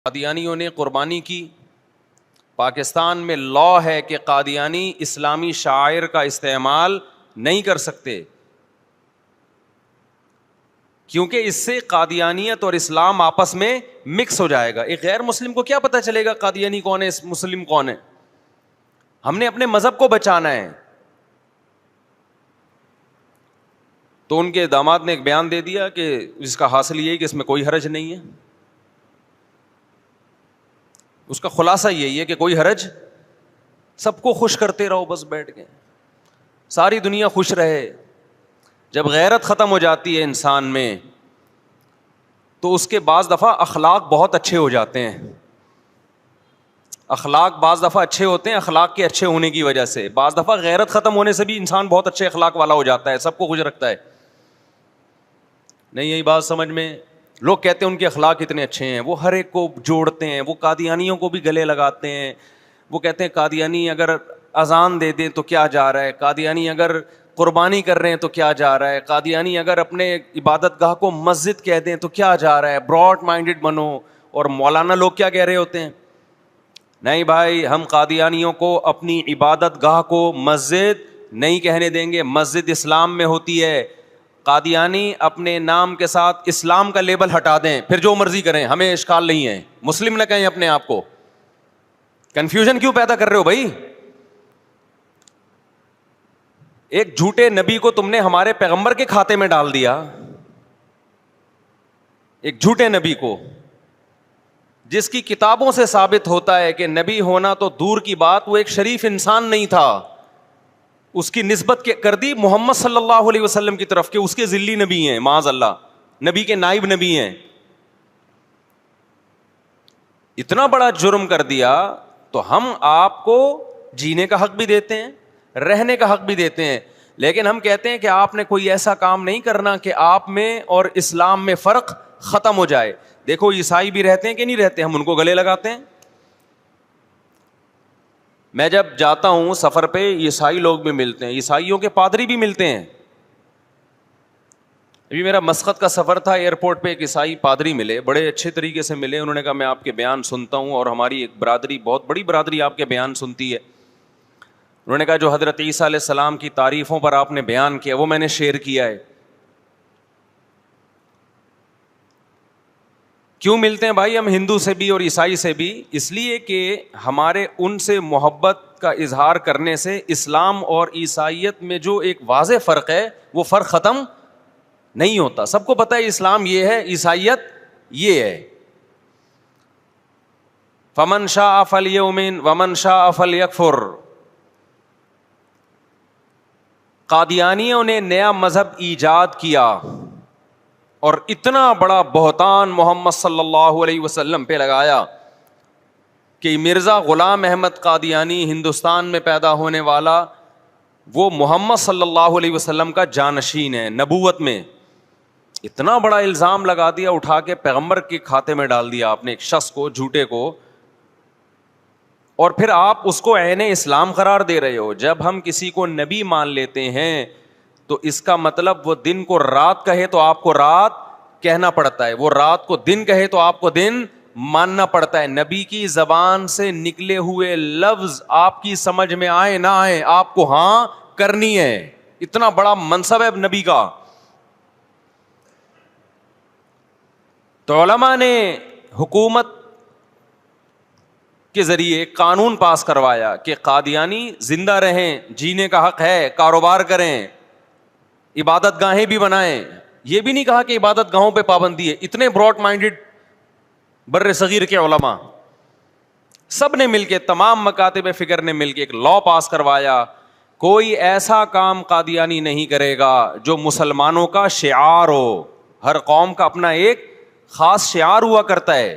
قادیانیوں نے قربانی کی. پاکستان میں لا ہے کہ قادیانی اسلامی شعائر کا استعمال نہیں کر سکتے، کیونکہ اس سے قادیانیت اور اسلام آپس میں مکس ہو جائے گا. ایک غیر مسلم کو کیا پتہ چلے گا قادیانی کون ہے مسلم کون ہے؟ ہم نے اپنے مذہب کو بچانا ہے. تو ان کے داماد نے ایک بیان دے دیا کہ اس کا حاصل یہ ہے کہ اس میں کوئی حرج نہیں ہے. اس کا خلاصہ یہی ہے کہ کوئی حرج، سب کو خوش کرتے رہو بس بیٹھ کے، ساری دنیا خوش رہے. جب غیرت ختم ہو جاتی ہے انسان میں تو اس کے بعض دفعہ اخلاق بہت اچھے ہو جاتے ہیں. اخلاق بعض دفعہ اچھے ہوتے ہیں اخلاق کے اچھے ہونے کی وجہ سے. بعض دفعہ غیرت ختم ہونے سے بھی انسان بہت اچھے اخلاق والا ہو جاتا ہے، سب کو خوش رکھتا ہے. نہیں یہی بات سمجھ میں؟ لوگ کہتے ہیں ان کے اخلاق اتنے اچھے ہیں، وہ ہر ایک کو جوڑتے ہیں، وہ قادیانیوں کو بھی گلے لگاتے ہیں. وہ کہتے ہیں قادیانی اگر اذان دے دیں تو کیا جا رہا ہے، قادیانی اگر قربانی کر رہے ہیں تو کیا جا رہا ہے، قادیانی اگر اپنے عبادت گاہ کو مسجد کہہ دیں تو کیا جا رہا ہے، براڈ مائنڈڈ بنو. اور مولانا لوگ کیا کہہ رہے ہوتے ہیں؟ نہیں بھائی، ہم قادیانیوں کو اپنی عبادت گاہ کو مسجد نہیں کہنے دیں گے، مسجد اسلام میں ہوتی ہے. قادیانی اپنے نام کے ساتھ اسلام کا لیبل ہٹا دیں، پھر جو مرضی کریں، ہمیں اشکال نہیں ہے. مسلم نہ کہیں اپنے آپ کو. کنفیوژن کیوں پیدا کر رہے ہو بھائی؟ ایک جھوٹے نبی کو تم نے ہمارے پیغمبر کے کھاتے میں ڈال دیا. ایک جھوٹے نبی کو، جس کی کتابوں سے ثابت ہوتا ہے کہ نبی ہونا تو دور کی بات، وہ ایک شریف انسان نہیں تھا. اس کی نسبت کر دی محمد صلی اللہ علیہ وسلم کی طرف کہ اس کے ذلی نبی ہیں، معاذ اللہ، نبی کے نائب نبی ہیں. اتنا بڑا جرم کر دیا تو ہم آپ کو جینے کا حق بھی دیتے ہیں، رہنے کا حق بھی دیتے ہیں، لیکن ہم کہتے ہیں کہ آپ نے کوئی ایسا کام نہیں کرنا کہ آپ میں اور اسلام میں فرق ختم ہو جائے. دیکھو عیسائی بھی رہتے ہیں کہ نہیں رہتے، ہم ان کو گلے لگاتے ہیں. میں جب جاتا ہوں سفر پہ عیسائی لوگ بھی ملتے ہیں، عیسائیوں کے پادری بھی ملتے ہیں. ابھی میرا مسقط کا سفر تھا، ایئرپورٹ پہ ایک عیسائی پادری ملے، بڑے اچھے طریقے سے ملے. انہوں نے کہا میں آپ کے بیان سنتا ہوں اور ہماری ایک برادری، بہت بڑی برادری آپ کے بیان سنتی ہے. انہوں نے کہا جو حضرت عیسیٰ علیہ السلام کی تعریفوں پر آپ نے بیان کیا وہ میں نے شیئر کیا ہے. کیوں ملتے ہیں بھائی ہم ہندو سے بھی اور عیسائی سے بھی؟ اس لیے کہ ہمارے ان سے محبت کا اظہار کرنے سے اسلام اور عیسائیت میں جو ایک واضح فرق ہے وہ فرق ختم نہیں ہوتا. سب کو پتہ ہے اسلام یہ ہے، عیسائیت یہ ہے. فمن شاء فلیؤمن ومن شاء فلیکفر. قادیانیوں نے نیا مذہب ایجاد کیا اور اتنا بڑا بہتان محمد صلی اللہ علیہ وسلم پہ لگایا کہ مرزا غلام احمد قادیانی ہندوستان میں پیدا ہونے والا، وہ محمد صلی اللہ علیہ وسلم کا جانشین ہے نبوت میں. اتنا بڑا الزام لگا دیا، اٹھا کے پیغمبر کے کھاتے میں ڈال دیا آپ نے ایک شخص کو، جھوٹے کو، اور پھر آپ اس کو عین اسلام قرار دے رہے ہو. جب ہم کسی کو نبی مان لیتے ہیں تو اس کا مطلب وہ دن کو رات کہے تو آپ کو رات کہنا پڑتا ہے، وہ رات کو دن کہے تو آپ کو دن ماننا پڑتا ہے. نبی کی زبان سے نکلے ہوئے لفظ آپ کی سمجھ میں آئے نہ آئے آپ کو ہاں کرنی ہے. اتنا بڑا منصب ہے نبی کا. تو علماء نے حکومت کے ذریعے قانون پاس کروایا کہ قادیانی زندہ رہیں، جینے کا حق ہے، کاروبار کریں، عبادت گاہیں بھی بنائیں. یہ بھی نہیں کہا کہ عبادت گاہوں پہ پابندی ہے. اتنے براڈ مائنڈڈ بر صغیر کے علماء سب نے مل کے، تمام مکاتب فکر نے مل کے ایک لا پاس کروایا، کوئی ایسا کام قادیانی نہیں کرے گا جو مسلمانوں کا شعار ہو. ہر قوم کا اپنا ایک خاص شعار ہوا کرتا ہے.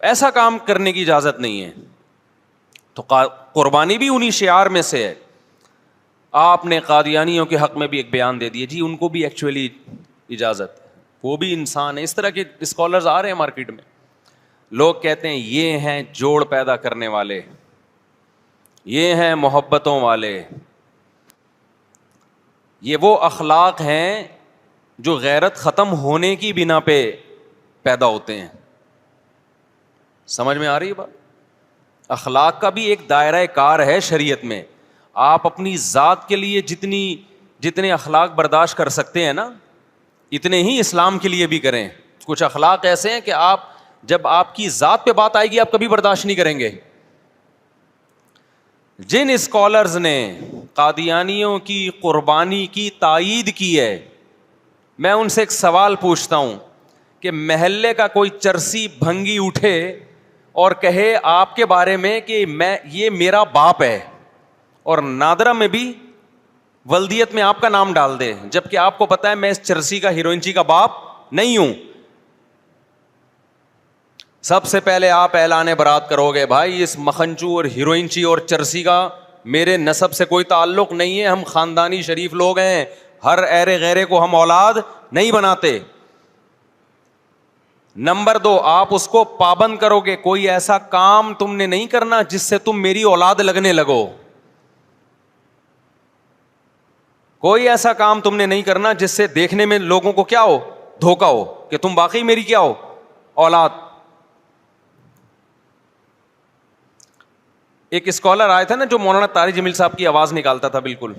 ایسا کام کرنے کی اجازت نہیں ہے. تو قربانی بھی انہی شعار میں سے ہے. آپ نے قادیانیوں کے حق میں بھی ایک بیان دے دیے، جی ان کو بھی ایکچولی اجازت ہے، وہ بھی انسان ہے. اس طرح کے اسکالرز آ رہے ہیں مارکیٹ میں. لوگ کہتے ہیں یہ ہیں جوڑ پیدا کرنے والے، یہ ہیں محبتوں والے، یہ وہ اخلاق ہیں جو غیرت ختم ہونے کی بنا پہ پیدا ہوتے ہیں. سمجھ میں آ رہی ہے بات؟ اخلاق کا بھی ایک دائرہ کار ہے شریعت میں. آپ اپنی ذات کے لیے جتنے اخلاق برداشت کر سکتے ہیں نا, اتنے ہی اسلام کے لیے بھی کریں. کچھ اخلاق ایسے ہیں کہ جب آپ کی ذات پہ بات آئے گی آپ کبھی برداشت نہیں کریں گے. جن اسکالرز نے قادیانیوں کی قربانی کی تائید کی ہے, میں ان سے ایک سوال پوچھتا ہوں کہ محلے کا کوئی چرسی بھنگی اٹھے اور کہے آپ کے بارے میں کہ یہ میرا باپ ہے, اور نادرہ میں بھی ولدیت میں آپ کا نام ڈال دے, جبکہ آپ کو پتا ہے میں اس چرسی کا ہیروئنچی کا باپ نہیں ہوں, سب سے پہلے آپ اعلان برات کرو گے بھائی اس مکھنچو اور ہیروئنچی اور چرسی کا میرے نسب سے کوئی تعلق نہیں ہے, ہم خاندانی شریف لوگ ہیں, ہر ایرے غیرے کو ہم اولاد نہیں بناتے. نمبر 2, آپ اس کو پابند کرو گے کوئی ایسا کام تم نے نہیں کرنا جس سے تم میری اولاد لگنے لگو. کوئی ایسا کام تم نے نہیں کرنا جس سے دیکھنے میں لوگوں کو کیا ہو, دھوکا ہو کہ تم واقعی میری کیا ہو, اولاد. ایک اسکالر آیا تھا نا جو مولانا طارق جمیل صاحب کی آواز نکالتا تھا, بالکل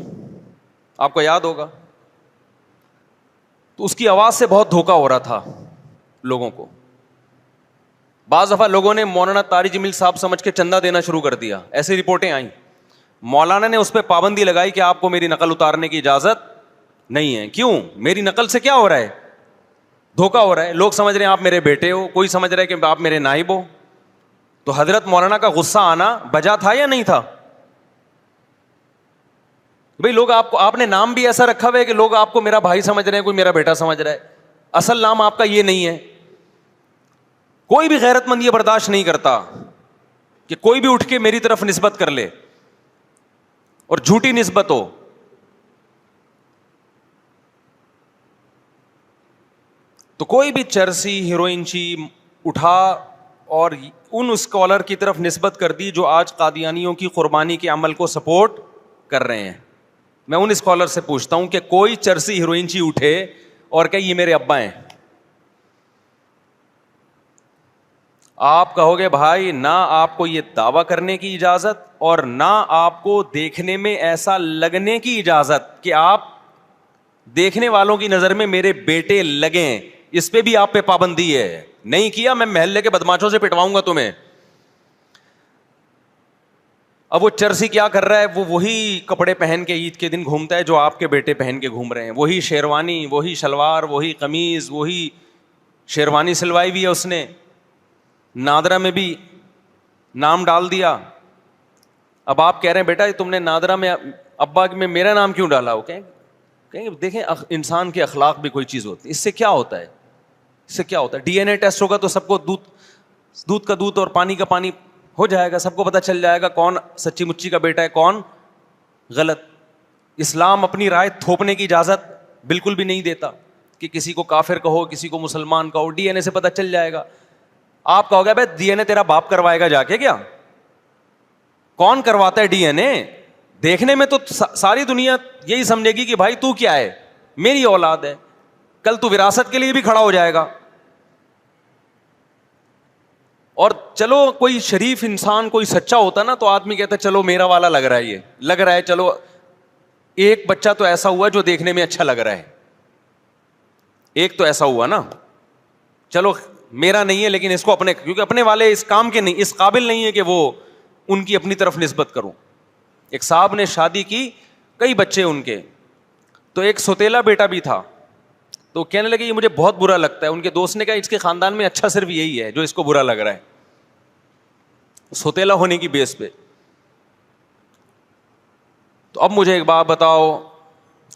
آپ کو یاد ہوگا, تو اس کی آواز سے بہت دھوکا ہو رہا تھا لوگوں کو. بعض دفعہ لوگوں نے مولانا طارق جمیل صاحب سمجھ کے چندہ دینا شروع کر دیا, ایسی رپورٹیں آئیں. مولانا نے اس پہ پابندی لگائی کہ آپ کو میری نقل اتارنے کی اجازت نہیں ہے. کیوں؟ میری نقل سے کیا ہو رہا ہے, دھوکا ہو رہا ہے. لوگ سمجھ رہے ہیں آپ میرے بیٹے ہو, کوئی سمجھ رہا ہے کہ آپ میرے نائب ہو. تو حضرت مولانا کا غصہ آنا بجا تھا یا نہیں تھا؟ بھئی لوگ آپ نے نام بھی ایسا رکھا ہوا ہے کہ لوگ آپ کو میرا بھائی سمجھ رہے ہیں, کوئی میرا بیٹا سمجھ رہا ہے, اصل نام آپ کا یہ نہیں ہے. کوئی بھی غیرت مند یہ برداشت نہیں کرتا کہ کوئی بھی اٹھ کے میری طرف نسبت کر لے اور جھوٹی نسبت ہو. تو کوئی بھی چرسی ہیروئنچی اٹھا اور ان اسکالر کی طرف نسبت کر دی جو آج قادیانیوں کی قربانی کے عمل کو سپورٹ کر رہے ہیں. میں ان اسکالر سے پوچھتا ہوں کہ کوئی چرسی ہیروئنچی اٹھے اور کہ یہ میرے ابا ہیں, آپ کہو گے بھائی نہ آپ کو یہ دعویٰ کرنے کی اجازت اور نہ آپ کو دیکھنے میں ایسا لگنے کی اجازت کہ آپ دیکھنے والوں کی نظر میں میرے بیٹے لگیں, اس پہ بھی آپ پہ پابندی ہے. نہیں کیا میں محلے کے بدماشوں سے پٹواؤں گا تمہیں. اب وہ چرسی کیا کر رہا ہے, وہ وہی کپڑے پہن کے عید کے دن گھومتا ہے جو آپ کے بیٹے پہن کے گھوم رہے ہیں, وہی شیروانی, وہی شلوار, وہی قمیض, وہی شیروانی سلوائی ہوئی ہے اس نے, نادرہ میں بھی نام ڈال دیا. اب آپ کہہ رہے ہیں بیٹا تم نے نادرہ میں ابا میں میرا نام کیوں ڈالا؟ وہ کہیں دیکھیں انسان کے اخلاق بھی کوئی چیز ہوتی ہے. اس سے کیا ہوتا ہے, اس سے کیا ہوتا ہے, ڈی این اے ٹیسٹ ہوگا تو سب کو دودھ کا دودھ اور پانی کا پانی ہو جائے گا, سب کو پتہ چل جائے گا کون سچی مچی کا بیٹا ہے کون غلط. اسلام اپنی رائے تھوپنے کی اجازت بالکل بھی نہیں دیتا کہ کسی کو کافر کہو کسی کو مسلمان کہو, ڈی این اے سے پتہ چل جائے گا. آپ کہو گے بھائی ڈی این اے تیرا باپ کروائے گا جا کے, کیا کون کرواتا ہے ڈی این اے؟ دیکھنے میں تو ساری دنیا یہی سمجھے گی کہ بھائی تو کیا ہے, میری اولاد ہے, کل تو وراثت کے لیے بھی کھڑا ہو جائے گا. اور چلو کوئی شریف انسان کوئی سچا ہوتا نا تو آدمی کہتا ہے چلو میرا والا لگ رہا ہے, یہ لگ رہا ہے, چلو ایک بچہ تو ایسا ہوا جو دیکھنے میں اچھا لگ رہا ہے, ایک تو ایسا ہوا نا, چلو میرا نہیں ہے لیکن اس کو اپنے, کیونکہ اپنے والے اس کام کے نہیں, اس قابل نہیں ہے کہ وہ ان کی اپنی طرف نسبت کروں. ایک صاحب نے شادی کی, کئی بچے ان کے, تو ایک سوتیلا بیٹا بھی تھا, تو کہنے لگے یہ مجھے بہت برا لگتا ہے. ان کے دوست نے کہا اس کے خاندان میں اچھا صرف یہی ہے جو اس کو برا لگ رہا ہے, سوتیلا ہونے کی بیس پہ. تو اب مجھے ایک بات بتاؤ,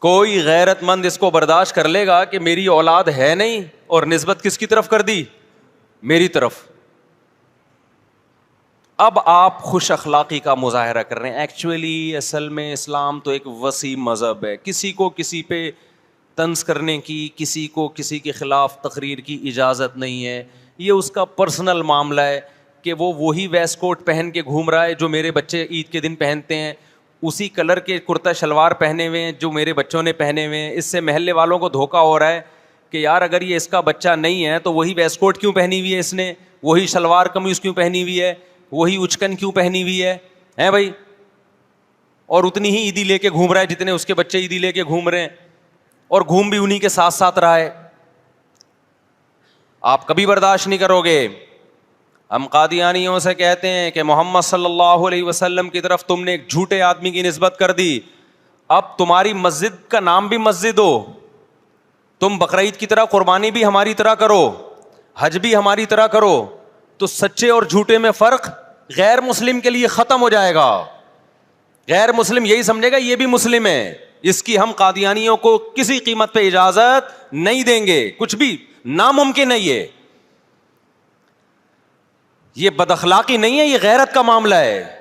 کوئی غیرت مند اس کو برداشت کر لے گا کہ میری اولاد ہے نہیں اور نسبت کس کی طرف کر دی؟ میری طرف. اب آپ خوش اخلاقی کا مظاہرہ کر رہے ہیں. ایکچولی اصل میں اسلام تو ایک وسیع مذہب ہے, کسی کو کسی پہ طنز کرنے کی, کسی کو کسی کے خلاف تقریر کی اجازت نہیں ہے. یہ اس کا پرسنل معاملہ ہے کہ وہ وہی ویسٹ کوٹ پہن کے گھوم رہا ہے جو میرے بچے عید کے دن پہنتے ہیں, اسی کلر کے کرتا شلوار پہنے ہوئے ہیں جو میرے بچوں نے پہنے ہوئے ہیں. اس سے محلے والوں کو دھوکہ ہو رہا ہے کہ یار اگر یہ اس کا بچہ نہیں ہے تو وہی ویسٹ کوٹ کیوں پہنی ہوئی ہے اس نے, وہی شلوار قمیض کیوں پہنی ہوئی ہے, وہی اچکن کیوں پہنی ہوئی ہے بھائی, اور اتنی ہی عیدی لے کے گھوم رہا ہے جتنے اس کے بچے عیدی لے کے گھوم رہے ہیں, اور گھوم بھی انہی کے ساتھ ساتھ رہا ہے. آپ کبھی برداشت نہیں کرو گے. ہم قادیانیوں سے کہتے ہیں کہ محمد صلی اللہ علیہ وسلم کی طرف تم نے ایک جھوٹے آدمی کی نسبت کر دی, اب تمہاری مسجد کا نام بھی مسجد ہو, تم بقرعید کی طرح قربانی بھی ہماری طرح کرو, حج بھی ہماری طرح کرو, تو سچے اور جھوٹے میں فرق غیر مسلم کے لیے ختم ہو جائے گا. غیر مسلم یہی سمجھے گا یہ بھی مسلم ہے, اس کی ہم قادیانیوں کو کسی قیمت پہ اجازت نہیں دیں گے, کچھ بھی ناممکن ہے. یہ بد اخلاقی نہیں ہے, یہ غیرت کا معاملہ ہے.